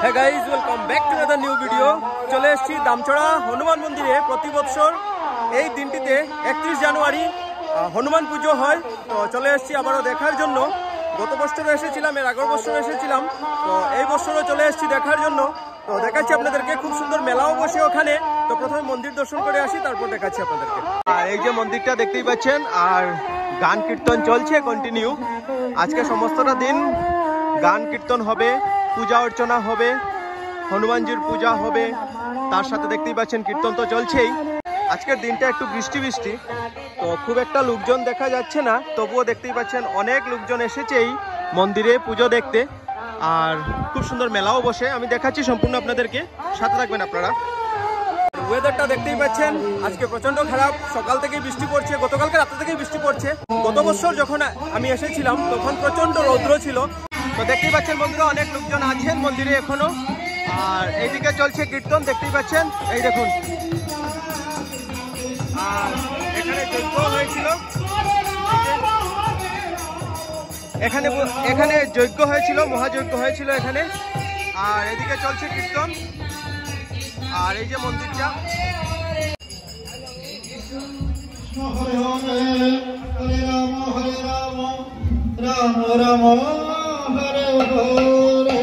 Hey guys, welcome back to another new video. চলে এসেছি দামছড়া হনুমান মন্দিরে। প্রতি বছর এই দিনটিতে 31 জানুয়ারি হনুমান পুজো হয়। তো চলে এসেছি আবারও দেখার জন্য। গত বছরও এসেছিলাম, এর আগের বছর এসেছিলাম, তো এই বছরও চলে এসেছি দেখার জন্য। তো দেখাচ্ছি আপনাদেরকে, খুব সুন্দর মেলাও বসে ওখানে। তো প্রথমে মন্দির দর্শন করে আসি, তারপর দেখাচ্ছি আপনাদেরকে। আর এই যে মন্দিরটা দেখতেই পাচ্ছেন, আর গান কীর্তন চলছে কন্টিনিউ। আজকে সমস্তটা দিন গান কীর্তন হবে, পূজা অর্চনা হবে, হনুমানজির পূজা হবে, তার সাথে দেখতেই পাচ্ছেন কীর্তন তো চলছেই। আজকের দিনটা একটু বৃষ্টি বৃষ্টি, তো খুব একটা লোকজন দেখা যাচ্ছে না, তবুও দেখতেই পাচ্ছেন অনেক লোকজন এসেছে এই মন্দিরে পুজো দেখতে। আর খুব সুন্দর মেলাও বসে, আমি দেখাচ্ছি সম্পূর্ণ আপনাদেরকে, সাথে থাকবেন আপনারা। ওয়েদারটা দেখতেই পাচ্ছেন আজকে প্রচন্ড খারাপ, সকাল থেকেই বৃষ্টি পড়ছে, গতকালকে রাত থেকেই বৃষ্টি পড়ছে। গত বছর যখন আমি এসেছিলাম তখন প্রচন্ড রৌদ্র ছিল। তো দেখতেই পাচ্ছেন বন্ধুরা, অনেক লোকজন আছেন মন্দিরে এখনো। আর এইদিকে চলছে কীর্তন, দেখতেই পাচ্ছেন, এই দেখুন। আর এখানে যজ্ঞ হয়েছিল, এখানে যজ্ঞ হয়েছিল, মহাযজ্ঞ হয়েছিল এখানে। আর এদিকে চলছে কীর্তন। আর এই যে মন্দিরটা, হরে হরে হরে রাম রাম রাম হরে হরে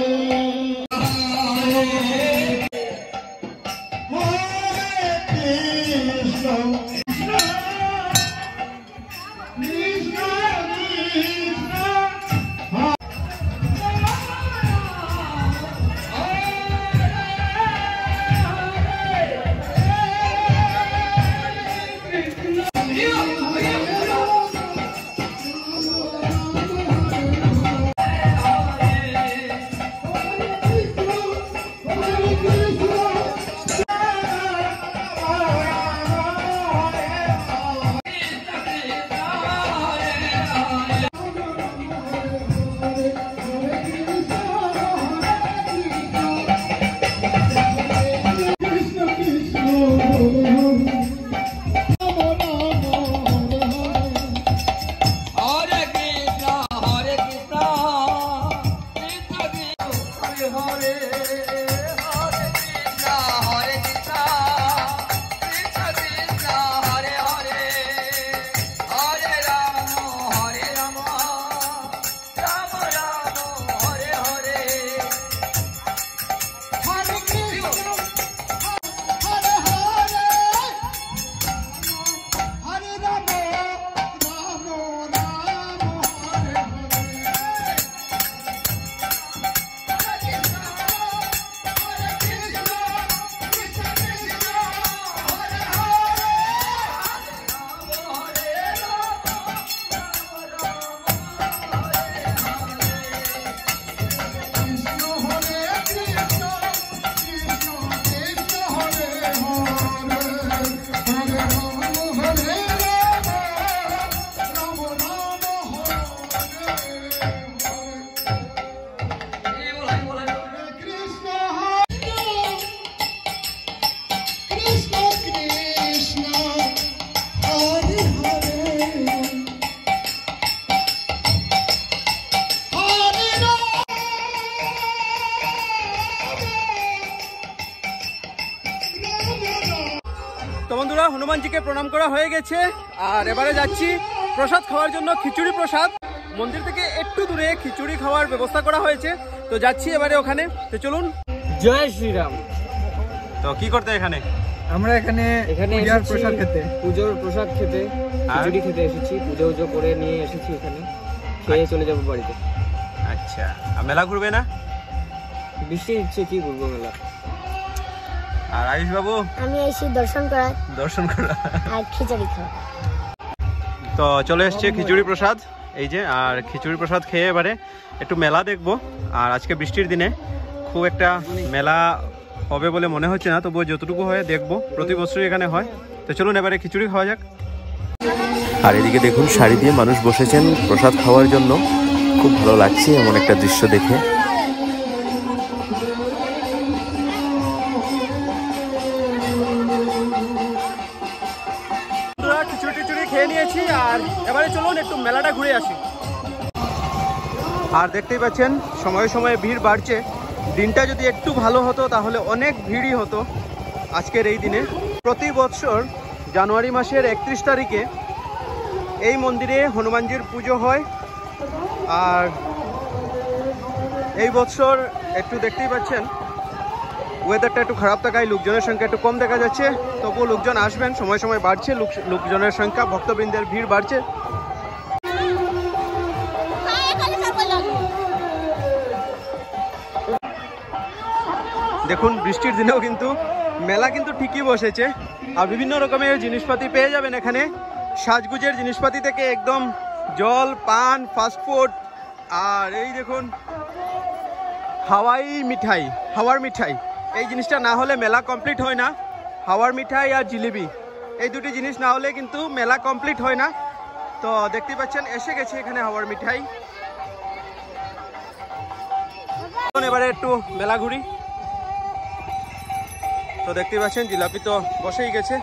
তো বন্ধুরা, হনুমানজিকে প্রণাম করা হয়ে গেছে। আর এবারে যাচ্ছি প্রসাদ খাওয়ার জন্য, খিচুড়ি প্রসাদ। মন্দির থেকে একটু দূরে খিচুড়ি খাওয়ার ব্যবস্থা করা হয়েছে, তো যাচ্ছি এবারে ওখানে। তো চলুন। জয় শ্রীরাম। তো কি করতে এখানে? আমরা এখানে প্রসাদ খেতে, পুজোর প্রসাদ খেতে, খিচুড়ি খেতে এসেছি। পুজো করে নিয়ে এসেছি এখানে, খেয়ে চলে যাবো বাড়িতে। আচ্ছা, আর মেলা ঘুরবে না? বৃষ্টি দিচ্ছে, কি ঘুরবো মেলা। আর আয়ুষ বাবু? আমি এসেছি দর্শন করা আর খিচুড়ি খাওয়া। তো চলে এসছে খিচুড়ি প্রসাদ, এই যে। আর খিচুড়ি প্রসাদ খেয়ে এবারে একটু মেলা দেখবো। আর আজকে বৃষ্টির দিনে খুব একটা মেলা হবে বলে মনে হচ্ছে না, তবুও যতটুকু হয় দেখবো। প্রতি বছরই এখানে হয়। তো চলুন এবারে খিচুড়ি খাওয়া যাক। আর এদিকে দেখুন, সারি দিয়ে মানুষ বসেছেন প্রসাদ খাওয়ার জন্য। খুব ভালো লাগছে এমন একটা দৃশ্য দেখে। খেয়ে নিয়েছি, আর এবারে চলুন একটু মেলাটা ঘুরে আসি। আর দেখতেই পাচ্ছেন সময়ে সময়ে ভিড় বাড়ছে, দিনটা যদি একটু ভালো হতো তাহলে অনেক ভিড়ই হতো আজকের এই দিনে। প্রতি বছর জানুয়ারি মাসের 31 তারিখে এই মন্দিরে হনুমানজির পুজো হয়। আর এই বছর একটু দেখতেই পাচ্ছেন ওয়েদারটা একটু খারাপ থাকায় লোকজনের সংখ্যা একটু কম দেখা যাচ্ছে, তবুও লোকজন আসবেন, সময় সময় বাড়ছে লোকজনের সংখ্যা, ভক্তবৃন্দের ভিড় বাড়ছে। দেখুন বৃষ্টির দিনেও কিন্তু মেলা কিন্তু ঠিকই বসেছে। আর বিভিন্ন রকমের জিনিসপাতি পেয়ে যাবেন এখানে, সাজগুজের জিনিসপাতি থেকে একদম জল, পান, ফাস্টফুড। আর এই দেখুন হাওয়ার মিঠাই, এই জিনিসটা না হলে মেলা কমপ্লিট হয় না। হাওয়ার মিঠাই আর জিলিপি, এই দুটি জিনিস না হলে কিন্তু মেলা কমপ্লিট হয় না। তো দেখতে পাচ্ছেন এসে গেছে এখানে হাওয়ার মিঠাই। এবারে একটু মেলা ঘুরি। তো দেখতে পাচ্ছেন জিলাপি তো বসেই গেছে,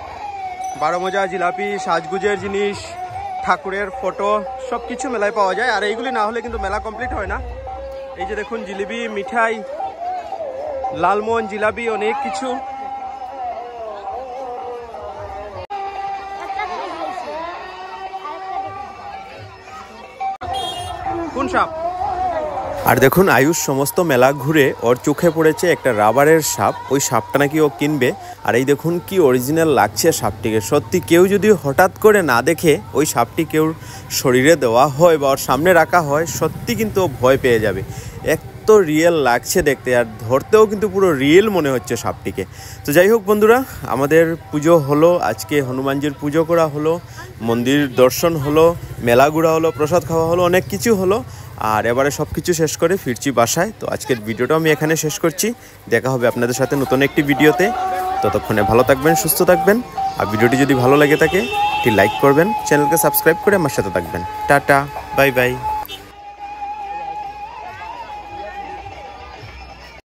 12 মজা জিলাপি, সাজগুজের জিনিস, ঠাকুরের ফটো সব কিছু মেলায় পাওয়া যায়। আর এইগুলি না হলে কিন্তু মেলা কমপ্লিট হয় না। এই যে দেখুন জিলিপি, মিঠাই, লালমোহন, জিলাপি, অনেক কিছু। কোন সাপ? আর দেখুন আয়ুষ সমস্ত মেলা ঘুরে ওর চোখে পড়েছে একটা রাবারের সাপ, ওই সাপটা নাকি ও কিনবে। আর এই দেখুন কি অরিজিনাল লাগছে সাপটিকে, সত্যি কেউ যদি হঠাৎ করে না দেখে ওই সাপটি কেউ শরীরে দেওয়া হয় বা ওর সামনে রাখা হয়, সত্যি কিন্তু ও ভয় পেয়ে যাবে। এক তো রিয়েল লাগছে দেখতে, আর ধরতেও কিন্তু পুরো রিয়েল মনে হচ্ছে সাপটিকে। তো যাই হোক বন্ধুরা, আমাদের পুজো হলো, আজকে হনুমানজির পুজো করা হলো, মন্দির দর্শন হলো, মেলা ঘোরা হলো, প্রসাদ খাওয়া হলো, অনেক কিছু হলো। আর এবারে সব কিছু শেষ করে ফিরছি বাসায়। তো আজকের ভিডিওটা আমি এখানে শেষ করছি, দেখা হবে আপনাদের সাথে নতুন একটি ভিডিওতে। ততক্ষণে ভালো থাকবেন, সুস্থ থাকবেন। আর ভিডিওটি যদি ভালো লেগে থাকে একটি লাইক করবেন, চ্যানেলকে সাবস্ক্রাইব করে আমার সাথে থাকবেন। Tata, bye bye.